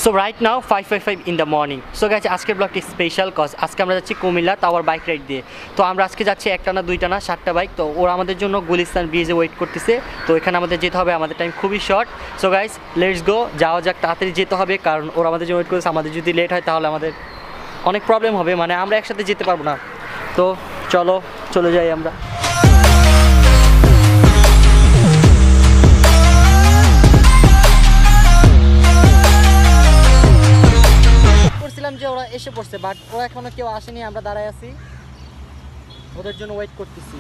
So right now 5:55 in the morning. So guys, আজকের ব্লগটি special cause আজকে আমরা যাচ্ছি কুমিল্লা টাওয়ার বাইক রাইড দিয়ে। তো আমরা আজকে যাচ্ছি একটা না দুইটা না 7টা বাইক। তো ওরা আমাদের জন্য গুলিস্তান ব্রিজে ওয়েট করতেছে। তো এখানে আমাদের যেতে হবে, আমাদের টাইম খুবই short. So guys let's go, যাওয়া যাক, তাড়াতাড়ি যেতে হবে কারণ ওরা আমাদের জন্য ওয়েট করতেছে। আমাদের যদি লেট হয় তাহলে আমাদের অনেক প্রবলেম হবে, মানে আমরা একসাথে যেতে পারবো না। তো চলো চলে যাই আমরা। যে ওরা এসে পড়ছে বাট ওরা এখনো কেউ আসেনি, আমরা দাঁড়ায় আছি, ওদের জন্য ওয়েট করতেছি।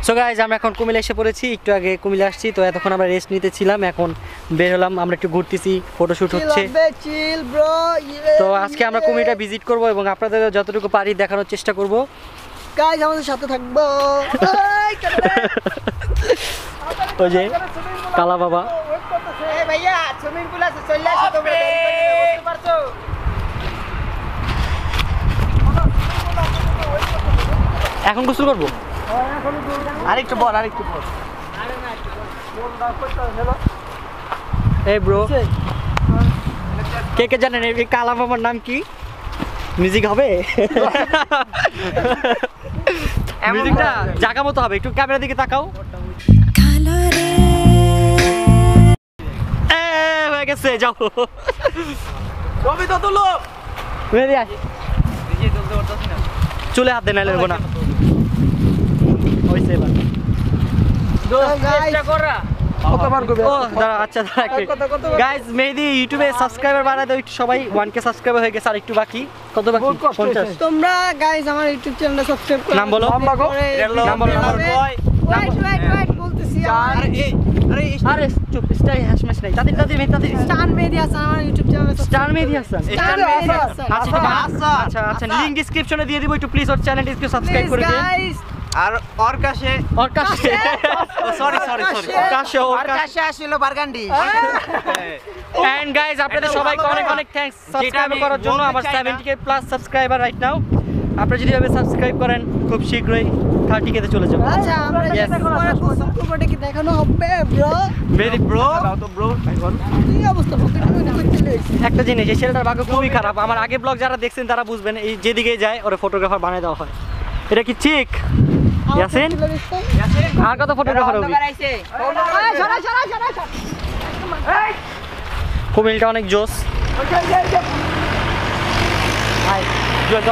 সো গাইজ আমরা এখন কুমিল্লা এসে পড়েছি, একটু আগে কুমিল্লা আসছি। তো এতক্ষণ আমরা রেস্ট নিতেছিলাম, এখন বের হলাম, আমরা একটু ঘুরতেছি, ফটোশুট হচ্ছে। তো আজকে আমরা কুমিল্লাটা ভিজিট করব এবং আপনাদের যতটুকু পারি দেখানোর চেষ্টা করব। গাইজ আমাদের সাথে থাকবো। ওই যে কালা বাবা, ভাইয়া সুইমিং পুল আছে, চলে আসো তোমরা, দেখতে পারছো? এখন গোসল করবো, আরেকটু বল, আরেকটু বল। এই ব্রো, কে কে জানেন এই কালা বাবার নাম কি? মিউজিক হবে, মিউজিকটা জায়গা মতো হবে, একটু ক্যামেরার দিকে তাকাও। হয়ে গেছে, যাও রবি তো তুলো বেরিয়ে আস, চলে হাত দেন না লেবো না। ওইসে এবার গাইজ মেহেদি ইউটিউবে সাবস্ক্রাইবার বাড়ায় দাও একটু, সবাই 1K সাবস্ক্রাইবার হয়ে গেছে, আর একটু বাকি, কত বাকি? 50। তোমরা গাইজ আমার ইউটিউব চ্যানেলটা সাবস্ক্রাইব করো। নাম বলো, নাম বলো, ওয়েট বলতেছি। আরে চুপ, স্টাই হ্যাশম্যাশ নাই, তাদের স্টান মেহেদি হাসান আমার ইউটিউব চ্যানেলে স্টার মেহেদি হাসান। আচ্ছা আচ্ছা, লিংক ডেসক্রিপশনে দিয়ে দিব, একটু প্লিজ ওর চ্যানেলটি একটু সাবস্ক্রাইব করে দিন। আর ওর কাছে সরি আসলে বারগান্ডি। এন্ড গাইস আপনাদের সবাইকে অনেক অনেক থ্যাঙ্কস সাবস্ক্রাইব করার জন্য। আমার 70K plus subscriber right now. আপনারা যদি এভাবে সাবস্ক্রাইব করেন খুব শীঘ্রই 30K তে চলে যাব। আচ্ছা আমরা কোনটা কি দেখানো হবে ব্রো? মেহেদি ব্রো, দাও তো ব্রো, কি অবস্থা একটা জিনিস, এই ছেলেটার ভাগ্য খুবই খারাপ। আমার আগে ব্লগ যারা দেখছেন তারা বুঝবেন, এই যেদিকে যায় ওরে ফটোগ্রাফার বানায় দেওয়া হয়। এটা কি ঠিক ইয়াসিন? আর কত ফটোগ্রাফার হবে? কুমিল্লাটা অনেক জোস,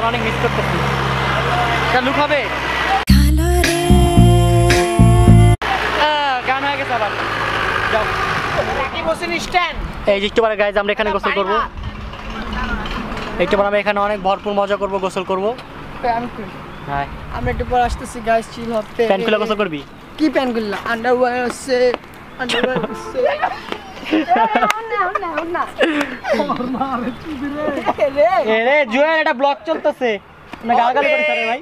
অনেক মিস করতেছি। লুক হবে, গান হয়ে গেছে আবার। যাও এই যে একটু পরে গাইজ আমরা এখানে গোসল করবো, একটু পরে আমরা এখানে অনেক ভরপুর মজা করবো, গোসল করবো। হাই আমরা একটু পর আসতেছি গাইস, চিল হবে। প্যান খুলে গোসল করবি? কি প্যান গুলো? আন্ডারওয়্যার আছে, আন্ডারওয়্যার আছে। রে জুয়েল, এটা ব্লগ চলতেছে না, গালাগালি করিস রে ভাই।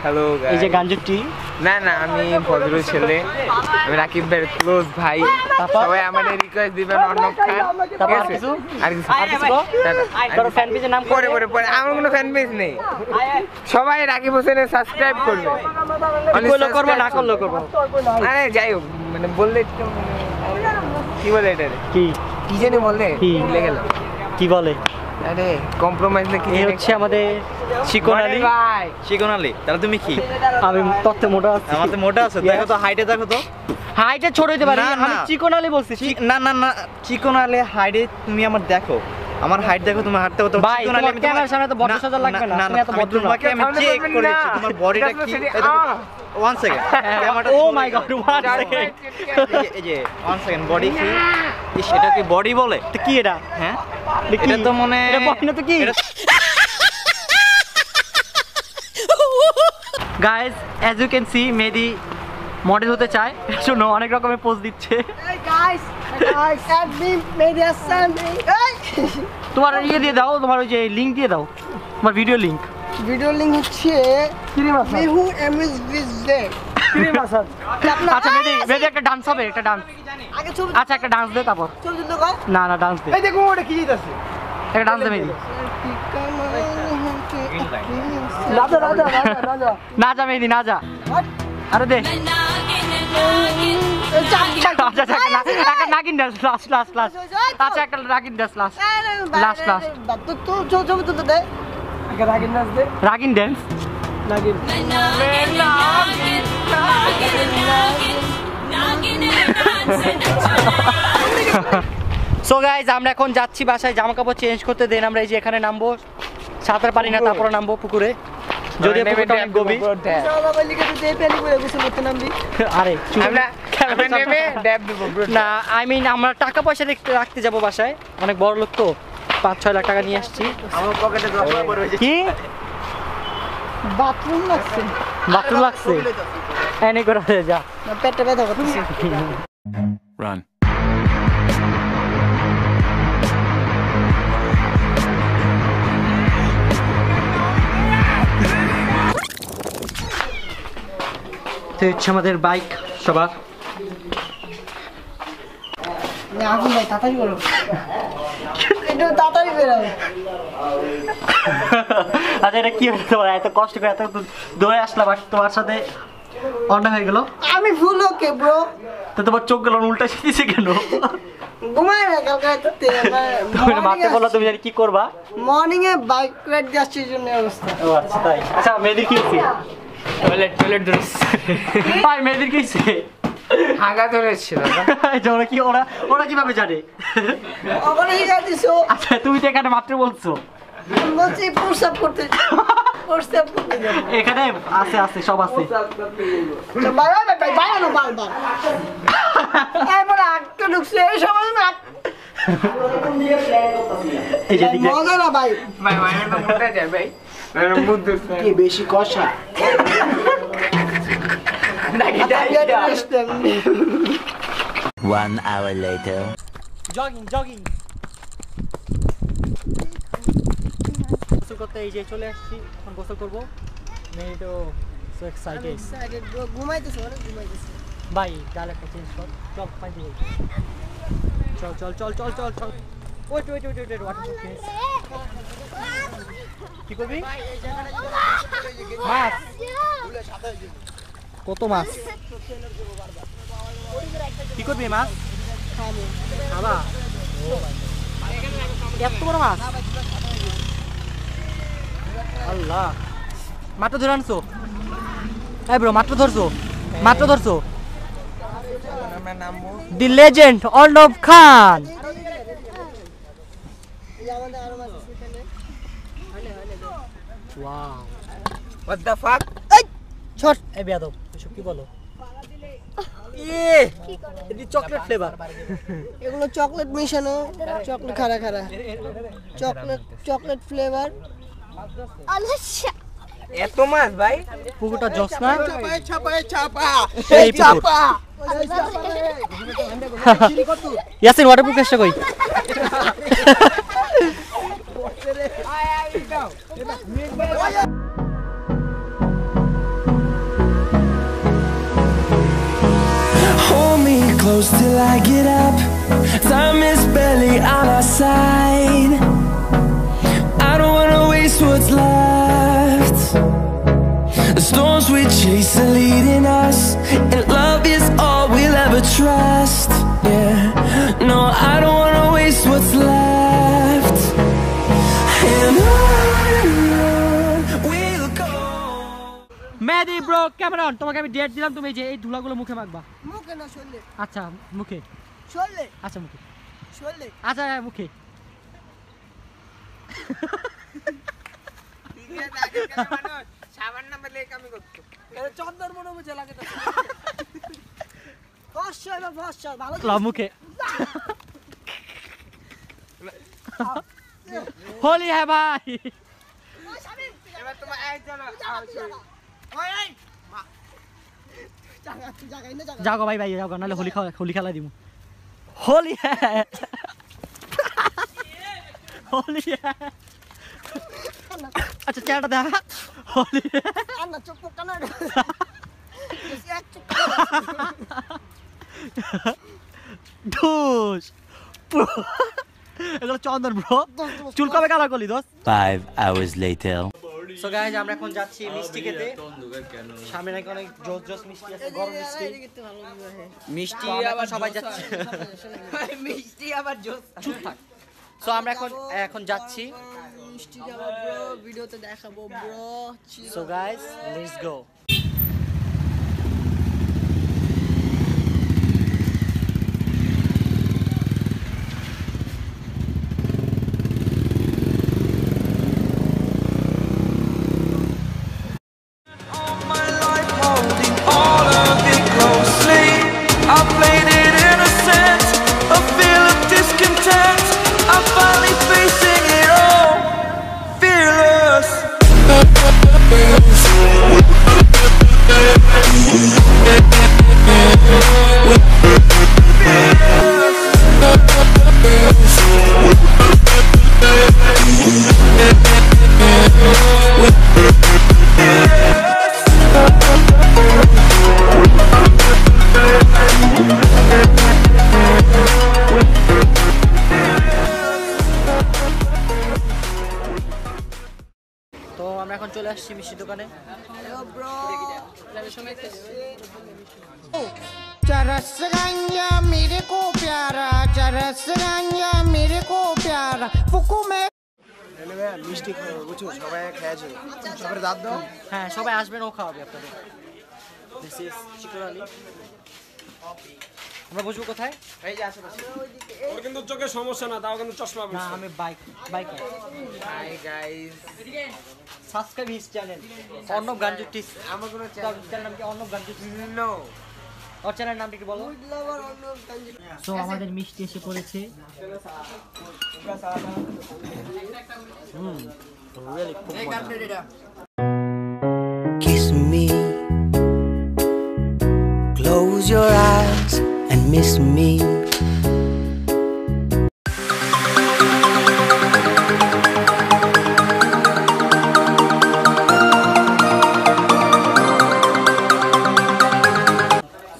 হ্যালো এই যে গাঞ্জুটি, না না আমি ভদ্র ছেলে, আমি রাকিব ভাইয়ের ক্লোজ ভাই। সবাই আমাদের রিকোয়েস্ট দিবেন অর্ণব খান। তারপর আর কিছু? আর কিছু আর কিছু গো? তোর ফ্যান পেজের নাম পরে পরে পরে আমার কোনো ফ্যান পেজ নেই। সবাই রাকিব হোসেনের সাবস্ক্রাইব করবে। করলো করবো, না করলো করবো। আরে যাই হোক, মানে বললে একটু কি বলে এটা রে? কি কি জানি বললে কি? ভুলে গেলাম। কি বলে? আরে কম্প্রোমাইজ না কি এই হচ্ছে আমাদের শিকন আলী। ভাই চিকন আলী, তাহলে তুমি কি? আমি তত্ত্বে মোটা আছি। আমার তো মোটা আছে, দেখো তো হাইটে, দেখো তো। হাইটে ছোট হইতে পারি, না, আমি না। চিকন আলী বলছি। না না না, চিকন আলী হাইটে তুমি আমার দেখো, আমার হাইট দেখো, তোমার হাঁটতে হতো। ভাই, তোমার ক্যামেরার সামনে তো ভদ্র সাজা লাগবে না, তুমি এত ভদ্র না। তোমাকে আমি চেক করেছি তোমার বডিটা কি। ওয়ান সেকেন্ড, ও মাই গড, ওয়ান সেকেন্ড। এই যে ওয়ান সেকেন্ড, বডি কি? ইস, এটা কি বডি বলে? তো কি এটা? হ্যাঁ, এটা কি? এটা তো মনে এটা বডি না তো কি? Guys, as you can see, Mehedi model হতে চায়, শুনো অনেক রকমের পোজ দিচ্ছে। Guys, add me media Sami. তোমার ইয়ে দিয়ে দাও, তোমার ওই যে লিংক দিয়ে দাও, তোমার ভিডিও লিংক। ভিডিও লিংক হচ্ছে মেহু এমএস ভিজে। আচ্ছা মেহেদি, মেহেদি একটা ডান্স হবে, একটা ডান্স। আগে ছবি আচ্ছা একটা ডান্স দে, তারপর ছবি তুলতে কয়। না না ডান্স দে, এই দেখো ওটা কি দিতেছে। একটা ডান্স দে মেহেদি। রাজা রাজা রাজা রাজা। না যা মেহেদি, না যা, আরে দে। আচ্ছা আচ্ছা, একটা নাগিন ডান্স, লাস্ট লাস্ট লাস্ট। আচ্ছা একটা নাগিন ডান্স লাস্ট, লাস্ট লাস্ট। তো ছবি তুলতে দে। আগে রাগিন নাচ দে। রাগিন ডান্স। রাগিন। সো গাইজ, আমরা এখন যাচ্ছি বাসায় জামা কাপড় চেঞ্জ করতে। দেন আমরা এই যে এখানে নামবো, সাঁতার পারি না, তারপরে নামবো পুকুরে, যদি পুকুরটা অনেক গভীর। সালা বলি কে তুই পেলি করে গোসল করতে নামবি। আরে চুপ। আমরা নেমে ড্যাব দেব ব্রো। না, আই মিন আমরা টাকা পয়সা রাখতে যাবো বাসায়, অনেক বড় লোক তো, 5-6 লাখ টাকা নিয়ে আসছি। আমার পকেটে 10 টাকা পড়ে কি বাথরুম লাগছে। বাথরুম লাগছে? এনে করে যা, না পেটে ব্যথা করতেছে। Run. তো হচ্ছে আমাদের বাইক সবার। আগুন ভাই তাড়াতাড়ি করো। একটু তাড়াতাড়ি বেরো। আচ্ছা এটা কি হলো তোমার, এত কষ্ট করে এত দৌড়ে আসলাম আর তোমার সাথে অন্যায় হয়ে গেল। আমি ভুল ওকে ব্রো। তো তোমার চোখ গেল উল্টা শিখেছে কেন? ঘুমায় না কালকে রাতে। তুমি মারতে বললা, তুমি জানি কি করবা। মর্নিং এ বাইক রাইড যাচ্ছি জন্য অবস্থা। ও আচ্ছা তাই। আচ্ছা মেহেদির কি হয়েছে? টয়লেট ধরেছে। ভাই মেহেদির কি হয়েছে? হাগা ধরেছে দাদা। ওরা কি, ওরা কিভাবে জানে? ওখানে যা দিছো। আচ্ছা তুমি তো এখানে মাত্র বলছো। বলছি প্রস্রাব করতে। প্রস্রাব করতে যাবো। এখানে আছে আছে সব আছে। বাই বাই বাই বাই না বাই বাই। এই বড় আটকে ঢুকছে এই সময় না। এই যে দিকে মজা না ভাই। ভাই ভাই এটা মোটা যায় ভাই। মুখ দুসে। কি বেশি কষা। One hour later. Jogging jogging গোসল করতে এই যে চলে আসছি, এখন গোসল করবো। মেয়ে তো সো এক্সাইটেড। ঘুমাইতেছে অনেক ঘুমাইতেছে। ভাই ডাল একটা চেঞ্জ কর, চল পানি দিই। চল চল চল চল চল চল। Wait wait wait wait, water finish. কি করবি? মাছ? কত মাছ? কি করবি মাছ? খাবা? এত বড় মাছ? আল্লাহ, মাত্র ধরে আনছো? এই ব্রো মাত্র ধরছো? মাত্র ধরছো? আমরা নামবো। The legend Arnab Khan. Wow, What the fuck? ছোট এই বেয়াদব, এসব কি বলো? এটি চকলেট ফ্লেভার। এগুলো চকলেট মিশানো, চকলেট খারা খারা, চকলেট ফ্লেভার। আচ্ছা এত মাছ ভাই পুকুরটা জোস না এই চাপা ইয়াসিন ওয়াটার প্রুফ চেষ্টা কই Hold me close till I get up. Time is barely on our side. I don't wanna waste what's left. The storms we chase are leading us, and love is all we'll ever trust. Yeah, no, I don't wanna waste what's left. And on we'll go. Mehedi bro Cameron তোমাকে আমি date দিলাম তুমি এই যে এই ধুলাগুলো মুখে মাখবা মুখে না শুনলে আচ্ছা মুখে শুনলে আচ্ছা মুখে শুনলে আচ্ছা মুখে সাবান নাম্বার লেগে আমি করতো চন্দন মনে মুছে লাগে তো ফসা না ফসা ভালো ক্লাব মুখে হোলি হ্যাঁ ভাই এবার তোমার এই চলো ওই এই জায়গা জায়গা ইনে জায়গা যাও গো ভাই ভাই যাও গো নাহলে হোলি খেলা দিব হোলি হ্যাঁ হোলি হ্যাঁ আচ্ছা চেহারাটা দেখা হোলি আন্না চুপ কানা এক চুপ ঢুস এগুলো চন্দন ব্রো চুল কবে কালার করলি দোস্ত 5 hours later. সো গাইজ আমরা এখন যাচ্ছি মিষ্টি খেতে সামনে নাকি অনেক জোস জোস মিষ্টি আছে গরম মিষ্টি মিষ্টি আবার সবাই যাচ্ছে মিষ্টি আবার জোস চুপ থাক সো আমরা এখন যাচ্ছি মিষ্টি খাবো ব্রো ভিডিওতে দেখাবো bro so guys let's go My life holding all of it closely. I played it innocent, a feel of discontent. I'm finally facing it all, fearless. তো আমরা এখন চলে আসছি মিষ্টি দোকানে ব্রো चरस गंजा मेरे को प्यारा चरस गंजा मेरे को प्यारा फुकू में মিষ্টি বুঝছো সবাই খেয়েছে সবার দাঁত দাও হ্যাঁ সবাই আসবেন ও খাওয়াবে আপনাদের দিস ইজ চিকন আলী আমরা বসবো কোথায় এই যে আশেপাশে ওর কিন্তু চোখে সমস্যা না তাও কিন্তু চশমা না আমি bike hi guys subscribe his channel Arnab গাঞ্জুটিস আমার কোনো চ্যানেল নাম কি অর্ণব গাঞ্জুটিস নো ওর চ্যানেল নামটা কি বলো লাভার অন্য কাঞ্জি সো আমাদের মিষ্টি এসে পড়েছে রিয়েলি খুব মজা Kiss me, close your eyes and miss me.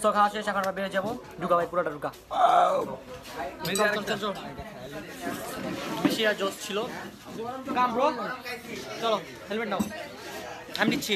So খাওয়া শেষ এখন আমরা বেরিয়ে যাবো ঢুকা ভাই পুরোটা ঢুকা বেশি আর জোস ছিল কাম ব্রো চলো হেলমেট নাও আমি নিচ্ছি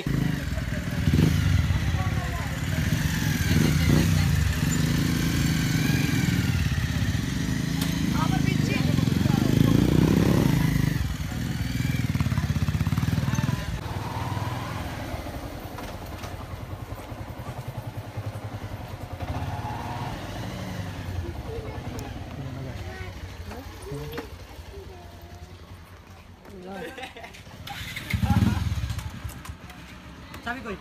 চাবি কই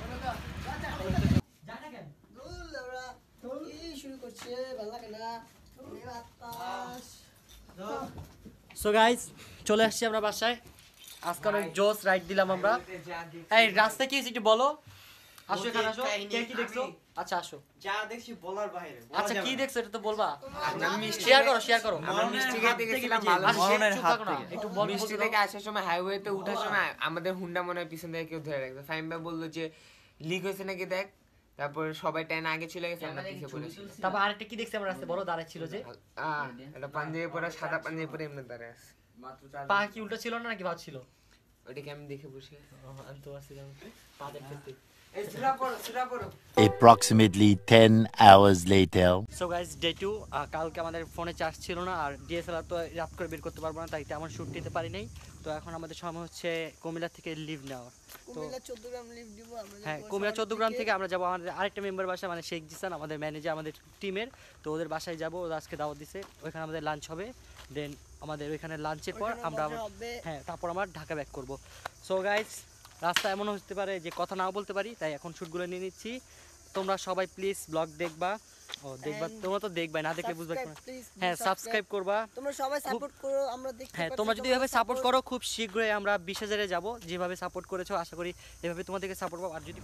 শুরু করছে ভালো লাগে না বাতাস সো গাইস চলে আসছি আমরা বাসায় আজকে অনেক জোস রাইড দিলাম আমরা। এই রাস্তা কি একটু বলো। আসো এখানে আসো। কে কি দেখছো? আচ্ছা আসো। যা দেখছি বলার বাইরে। আচ্ছা কি দেখছো এটা তো বলবা। মিষ্টি শেয়ার করো। আমরা মিষ্টি খেতে গেছিলাম ভালো মরণের হাত থেকে। একটু বল মিষ্টি থেকে আসার সময় হাইওয়েতে ওঠার সময় আমাদের হুন্ডা মনে হয় পিছন থেকে কেউ ধরে রাখছে। ফাইম ভাই বললো যে লিক হয়েছে নাকি দেখ, তারপর সবাই ট্রেন আগে চলে গেছে, আমরা পিছে পড়েছি। তারপর আরেকটা কি দেখছি আমরা রাস্তায় বড় দাঁড়ায় ছিল যে এটা পাঞ্জাবি পরা, সাদা পাঞ্জাবি পরে এমনি দাঁড়ায় আছে। পা কি উল্টো ছিল না নাকি ভাঁজ ছিল? ওটাকে আমি দেখে বসে আমি তো আসছিলাম পা দেখতেছি। Approximately 10 hours later. So guys day 2, কালকে আমাদের ফোনে চার্জ ছিল না আর ডিএসএলআর তো রাত করে বের করতে পারবো না, তাই তেমন শ্যুট নিতে পারি নাই। তো এখন আমাদের সময় হচ্ছে কুমিল্লা থেকে লিভ নেওয়ার। তো কুমিল্লা 14 গ্রাম লিভ দিব আমরা। হ্যাঁ, কুমিল্লা 14 গ্রাম থেকে আমরা যাবো আমাদের আরেকটা মেম্বার বাসা, মানে শেখ জিসান আমাদের ম্যানেজার আমাদের টিমের। তো ওদের বাসায় যাবো, ওরা আজকে দাওয়াত দিছে, ওইখানে আমাদের লাঞ্চ হবে। দেন আমাদের ওইখানে লাঞ্চের পর আমরা হ্যাঁ তারপর আমরা ঢাকা ব্যাক করবো। সো গাইস রাস্তা এমন হতে পারে যে কথা নাও বলতে পারি, তাই এখন শ্যুটগুলো নিয়ে নিচ্ছি। তোমরা সবাই প্লিজ ব্লগ দেখবা। দেখবা, তোমরা তো দেখবাই, না দেখলে বুঝবে না। হ্যাঁ সাবস্ক্রাইব করবা, তোমরা সবাই সাপোর্ট করো, আমরা দেখতে হ্যাঁ তোমরা যদি এভাবে সাপোর্ট করো খুব শীঘ্রই আমরা 20,000-এ যাব। যেভাবে সাপোর্ট করেছো আশা করি এভাবে তোমাদেরকে সাপোর্ট পাবো। আর যদি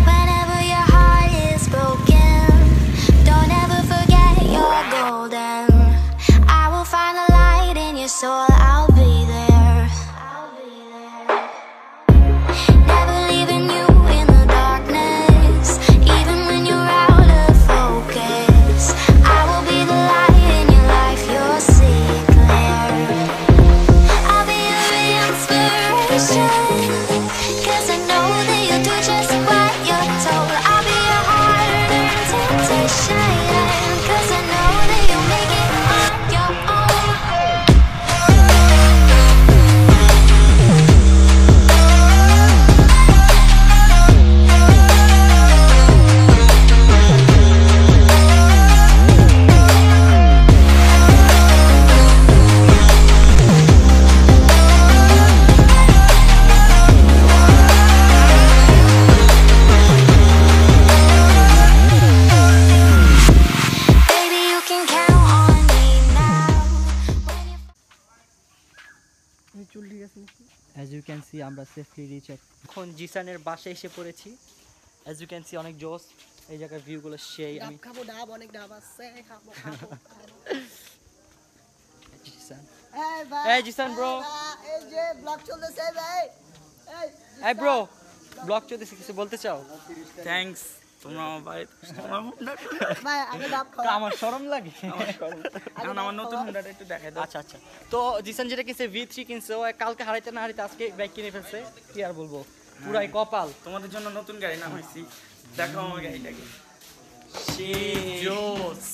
Whenever your heart is broken, don't ever forget you're golden. I will find a light in your soul, I'll be there. Never leaving you in the darkness, even when you're out of focus. I will be the light in your life, you'll see it clear. I'll be your inspiration, 'cause I know that you'll do just what you're told. I'll be your heart and temptation, 'cause I know that you'll make it on your own. Baby, you can count on me now. As you can see আমরা safely reach এখন জিসানের বাসায় এসে পড়েছি। As you can C অনেক জোস, এই জায়গার ভিউগুলো সেই। আমি খাবো ডাব, অনেক ডাব আছে, খাবো। জিসান, এই ভাই, এই জিসান ব্রো, এই যে ব্লগ চলতেছে ভাই। এই ব্রো ব্লগ চলতেছে, কিছু বলতে চাও? থ্যাঙ্কস। তোমরা ভাই ভাই আগে ডাব খাও। আমার শরম লাগে। এখন আমার নতুন হুন্ডাটা একটু দেখাই দাও। আচ্ছা আচ্ছা, তো জিসান যেটা কিনছে V3 কিনছে, ও কালকে হারাইতে না হারাইতে আজকে বাইক কিনে ফেলছে। কি আর বলবো, পুরাই কপাল। তোমাদের জন্য নতুন গাড়ি নামাইছি, দেখো আমার গাড়িটাকে। জোস।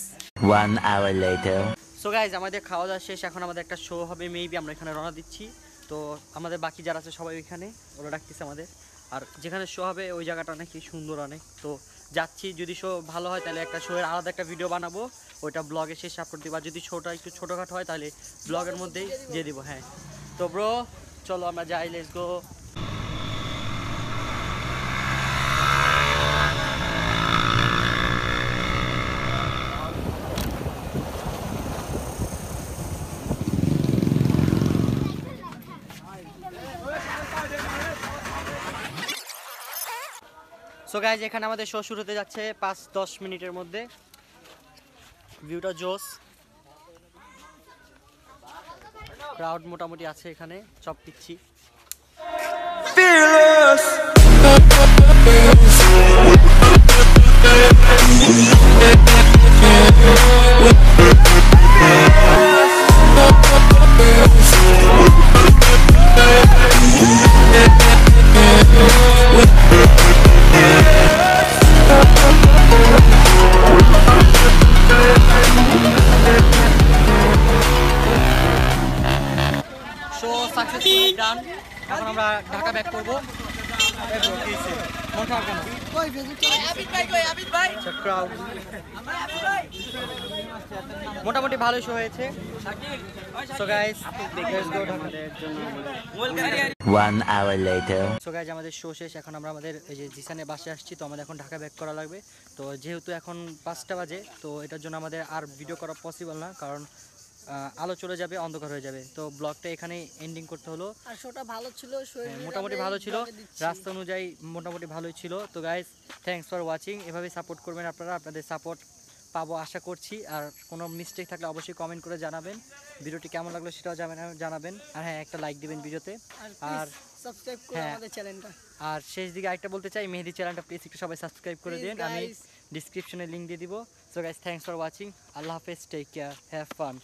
1 hour later. সো গাইজ আমাদের খাওয়া দাওয়া শেষ, এখন আমাদের একটা শো হবে, মেবি আমরা এখানে রওনা দিচ্ছি। তো আমাদের বাকি যারা আছে সবাই ওইখানে, ওরা ডাকতেছে আমাদের। আর যেখানে শো হবে ওই জায়গাটা নাকি সুন্দর অনেক, তো যাচ্ছি। যদি শো ভালো হয় তাহলে একটা শোয়ের আলাদা একটা ভিডিও বানাবো, ওইটা ব্লগের শেষে আপলোড দিব। আর যদি শোটা একটু ছোটোখাটো হয় তাহলে ব্লগের মধ্যেই দিয়ে দিব। হ্যাঁ তো ব্রো চলো আমরা যাই, লেটস গো। সো গাইজ এখানে আমাদের শো শুরু হতে যাচ্ছে 5-10 মিনিটের মধ্যে। ভিউটা জোস, ক্রাউড মোটামুটি আছে এখানে, সব পিচ্ছি। শো সাকসেসফুলি ডান। এখন আমরা ঢাকা ব্যাক করবো। মন খারাপ কেন? কই ফেসবুক চালাই আবিদ ভাই আচ্ছা, crowd। মোটামুটি ভালোই শো হয়েছে। So guys let's go Dhaka. 1 hour later. So guys আমাদের শো শেষ, এখন আমরা আমাদের এই যে জিসানের বাসায় আসছি, তো আমাদের এখন ঢাকা ব্যাক করা লাগবে। তো যেহেতু এখন 5টা বাজে, তো এটার জন্য আমাদের আর ভিডিও করা পসিবল না, কারণ আলো চলে যাবে, অন্ধকার হয়ে যাবে। তো ব্লগটা এখানেই এন্ডিং করতে হলো। আর শোটা ভালো ছিল, মোটামুটি ভালো ছিল, রাস্তা অনুযায়ী মোটামুটি ভালোই ছিল। তো গাইস থ্যাঙ্কস ফর ওয়াচিং, এভাবে সাপোর্ট করবেন আপনারা, আপনাদের সাপোর্ট পাবো আশা করছি। আর কোনো মিস্টেক থাকলে অবশ্যই কমেন্ট করে জানাবেন, ভিডিওটি কেমন লাগলো সেটাও জানাবেন। আর হ্যাঁ, একটা লাইক দিবেন ভিডিওতে, আর সাবস্ক্রাইব করুন আমাদের চ্যানেলটা। আর শেষ দিকে আরেকটা বলতে চাই, মেহেদি চ্যানেলটা প্লিজ একটু সবাই সাবস্ক্রাইব করে দিন, আমি ডিসক্রিপশনে লিঙ্ক দিয়ে দিব। So guys thanks for watching, আল্লাহ হাফেজ, টেক কেয়ার, হ্যাভ ফান।